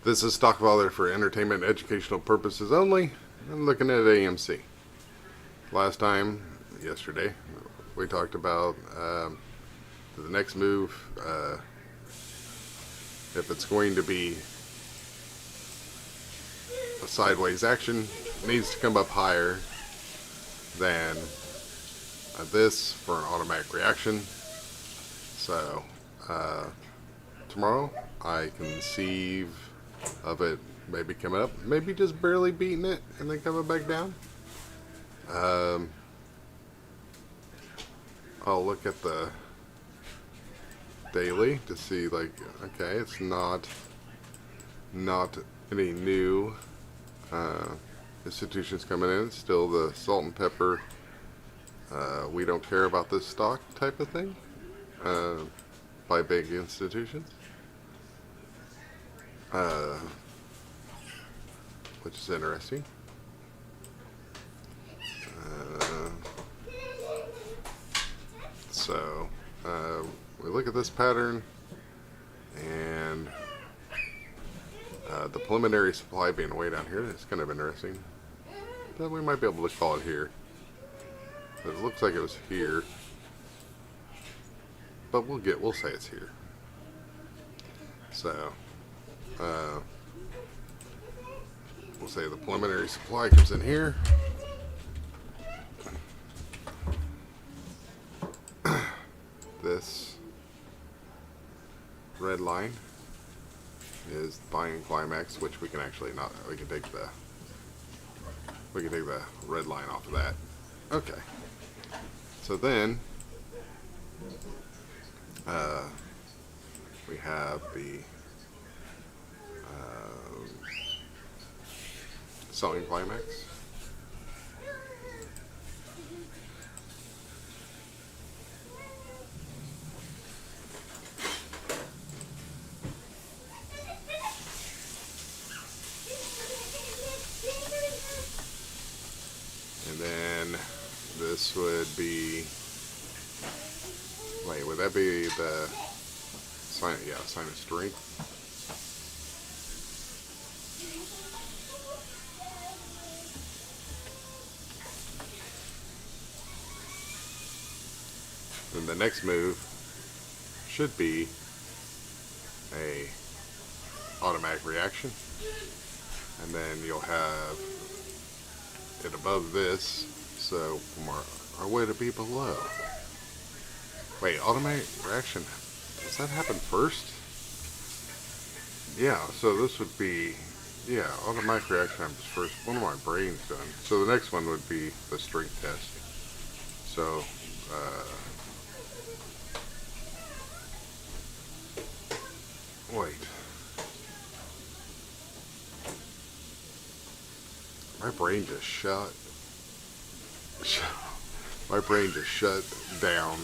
This is stock value for entertainment and educational purposes only. I'm looking at AMC. Last time, yesterday, we talked about the next move. If it's going to be a sideways action, it needs to come up higher than this for an automatic reaction. So tomorrow I conceive of it maybe coming up, maybe just barely beating it and then coming back down. I'll look at the daily to see, like, okay, it's not any new institutions coming in. It's still the salt and pepper, we don't care about this stock type of thing by big institutions, which is interesting. So we look at this pattern, and the preliminary supply being way down here is kind of interesting. But we might be able to call it here. But it looks like it was here. But we'll say it's here. So we'll say the preliminary supply comes in here. This red line is buying climax, which we can actually not. We can take the red line off of that. Okay. So then we have the selling climax. And then this would be, wait, would that be the sign? Yeah, sign of strength. Then the next move should be a automatic reaction, and then you'll have it above this, so from our way to be below. Wait, automatic reaction, does that happen first? Yeah, so this would be, yeah, automatic reaction happens first. One of my brain's done. So the next one would be the strength test. So wait, my brain just shut. My brain just shut down.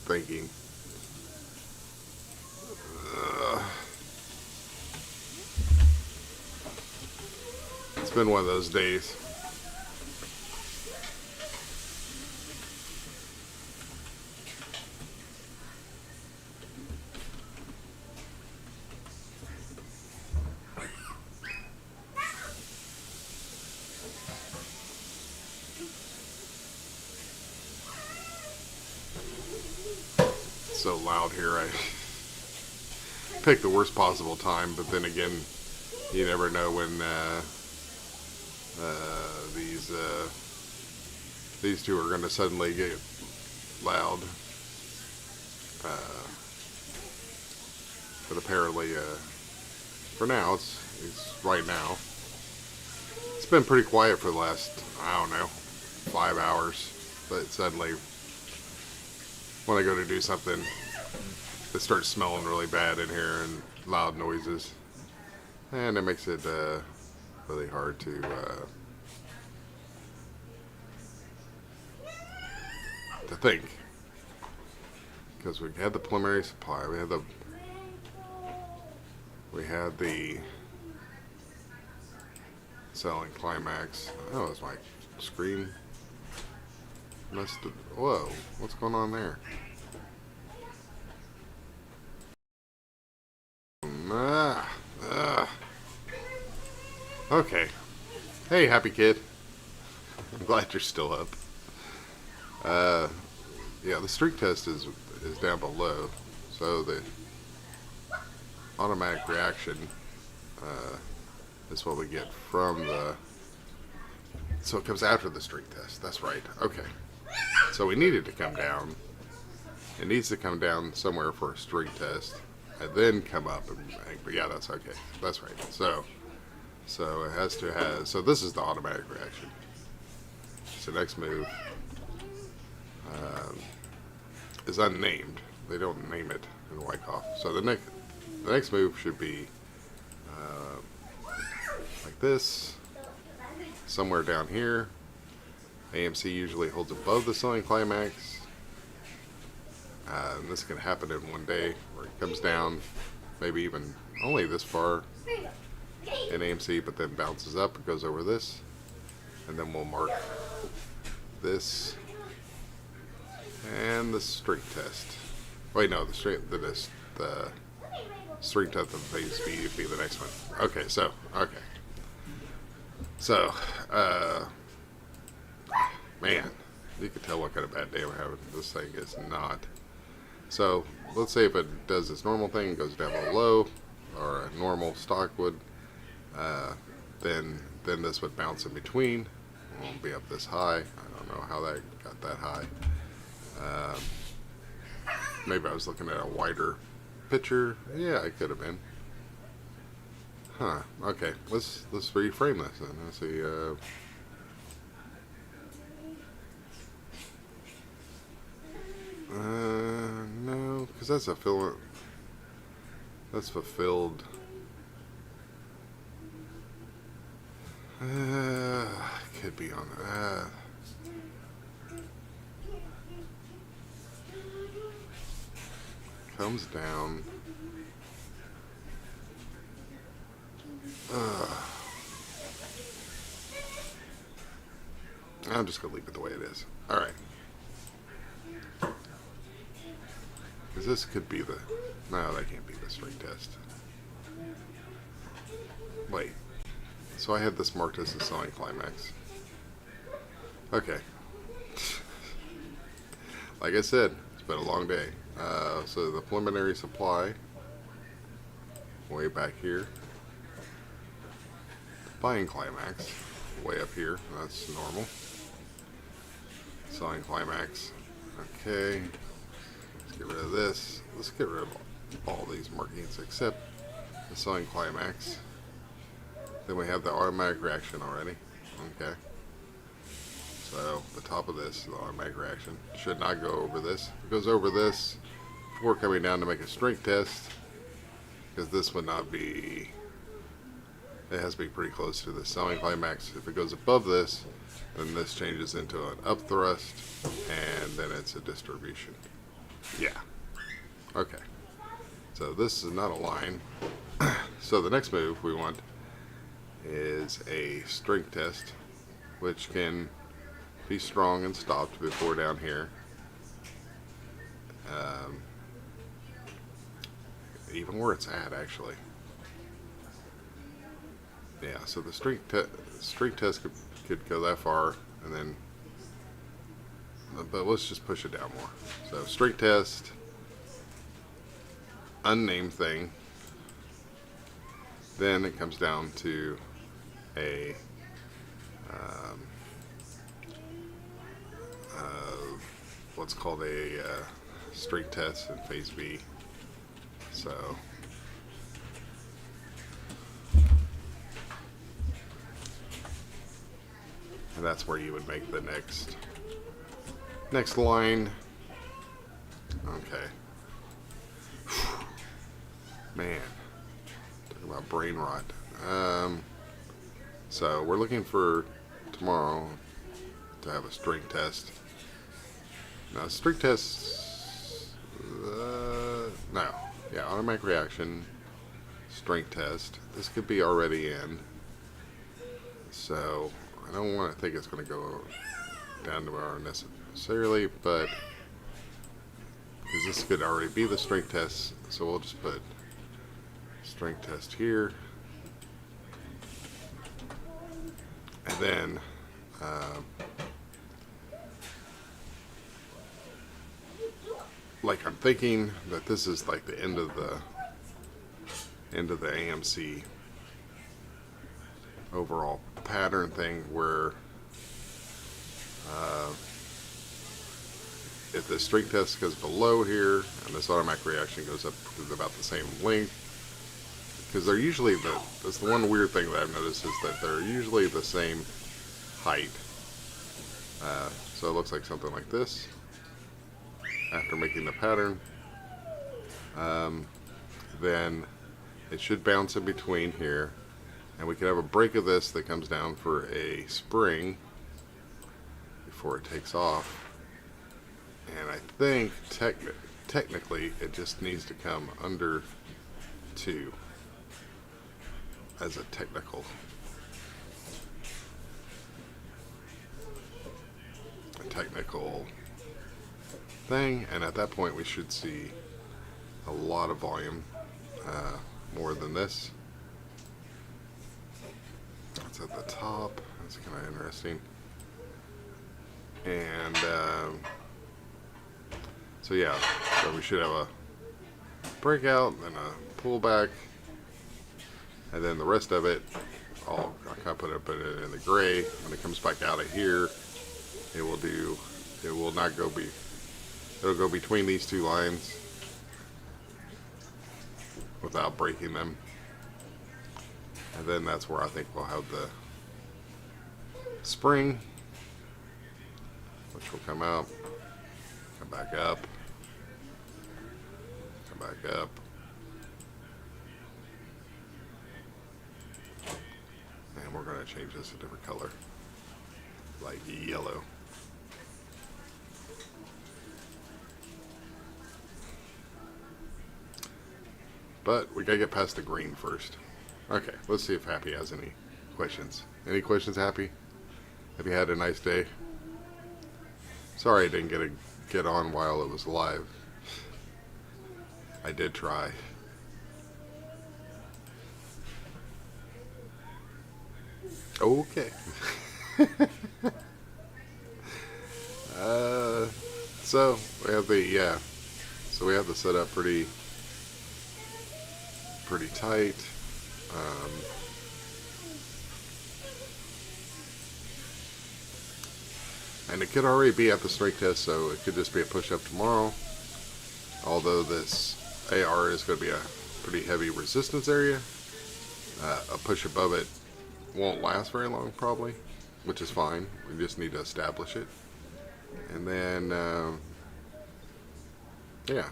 Thinking. It's been one of those days. So loud here. I picked the worst possible time, but then again, you never know when these two are going to suddenly get loud. But apparently, for now, it's right now. It's been pretty quiet for the last, I don't know, 5 hours, but suddenly, when I go to do something, it starts smelling really bad in here and loud noises, and it makes it really hard to think, because we had the preliminary supply, we had the selling climax. Oh, is my screen must have, whoa, what's going on there? Ah, ah. Okay. Hey, happy kid. I'm glad you're still up. Yeah, the streak test is down below, so the automatic reaction is what we get from the. So it comes after the streak test. That's right. Okay. So we need it to come down. It needs to come down somewhere for a streak test, and then come up. But yeah, that's okay. That's right. So it has to have. So this is the automatic reaction. So next move is unnamed. They don't name it in Wyckoff. So the next move should be like this, somewhere down here. AMC usually holds above the selling climax. And this can happen in one day, where it comes down, maybe even only this far in AMC, but then bounces up and goes over this, and then we'll mark this and the streak test. Wait, no, the streak test of phase B would be the next one. Okay, so man, you can tell what kind of bad day I'm having. This thing is not. So let's say if it does this normal thing and goes down below, or a normal stock would, then this would bounce in between. It won't be up this high. I don't know how that got that high. Maybe I was looking at a wider picture. Yeah, it could have been. Huh. Okay. Let's reframe this then. Let's see. No, because that's a fill. That's fulfilled. Could be on that. Comes down. I'm just gonna leave it the way it is. All right. Because this could be the. No, that can't be the string test. Wait. So I had this marked as the selling climax. Okay. Like I said, it's been a long day. So the preliminary supply, way back here. Buying climax, way up here. That's normal. Selling climax. Okay. Let's get rid of this. Let's get rid of all these markings except the selling climax. Then we have the automatic reaction already. Okay. So the top of this, the automatic reaction, should not go over this. If it goes over this before coming down to make a strength test, because this would not be, it has to be pretty close to the selling climax. If it goes above this, then this changes into an up thrust, and then it's a distribution. Yeah. Okay. So this is not a line. So the next move we want is a strength test, which can be strong and stopped before down here. Even where it's at, actually. Yeah, so the strength test could go that far, and then, but let's just push it down more. So strength test, unnamed thing, then it comes down to a what's called a strength test in phase B. So and that's where you would make the next line. Okay. Man, talking about brain rot. So we're looking for tomorrow to have a strength test. Now, strength tests, no, yeah, automatic reaction, strength test. This could be already in, so I don't want to think it's going to go down tomorrow necessarily, but because this could already be the strength test, so we'll just put strength test here, and then like I'm thinking that this is like the end of the AMC overall pattern thing, where if the strength test goes below here and this automatic reaction goes up to about the same length, because they're usually that's the one weird thing that I've noticed, is that they're usually the same height. So it looks like something like this after making the pattern. Then it should bounce in between here, and we could have a break of this that comes down for a spring before it takes off. And I think technically it just needs to come under 2 as a technical thing, and at that point we should see a lot of volume, more than this. It's at the top. That's kind of interesting. And so yeah, so we should have a breakout and a pullback, and then the rest of it, I kind of put it in the gray. When it comes back out of here, it'll go between these 2 lines without breaking them, and then that's where I think we'll have the spring, which will come out, come back up, come back up, and we're going to change this a different color, like yellow. But we gotta get past the green first. Okay, let's see if Happy has any questions. Any questions, Happy? Have you had a nice day? Sorry I didn't get on while it was live. I did try. Okay. So we have the setup pretty tight. And it could already be at the strength test, so it could just be a push-up tomorrow. Although this AR is going to be a pretty heavy resistance area. A push above it won't last very long, probably, which is fine. We just need to establish it. And then, yeah.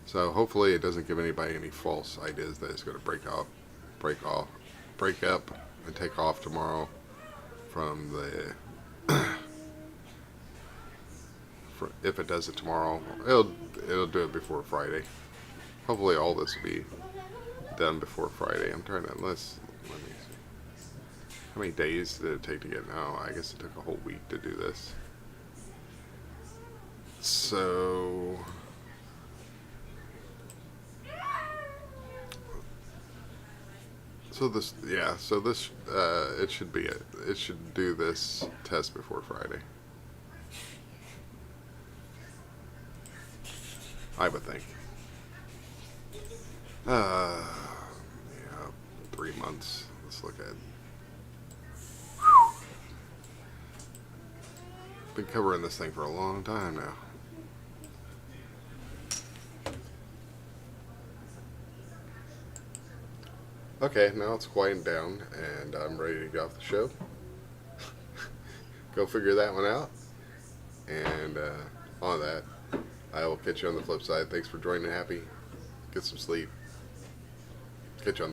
So hopefully it doesn't give anybody any false ideas that it's going to break up, and take off tomorrow from the. If it does it tomorrow, it'll do it before Friday. Hopefully all this will be done before Friday. I'm trying to let me see. How many days did it take to get? No, I guess it took a whole week to do this. So this, yeah. So this, it should be it. It should do this test before Friday. I would think. Yeah, 3 months. Let's look at. Been covering this thing for a long time now. Okay, now it's quieting down, and I'm ready to get off the show. Go figure that one out. And on that, I will catch you on the flip side. Thanks for joining, Happy. Get some sleep. Catch you on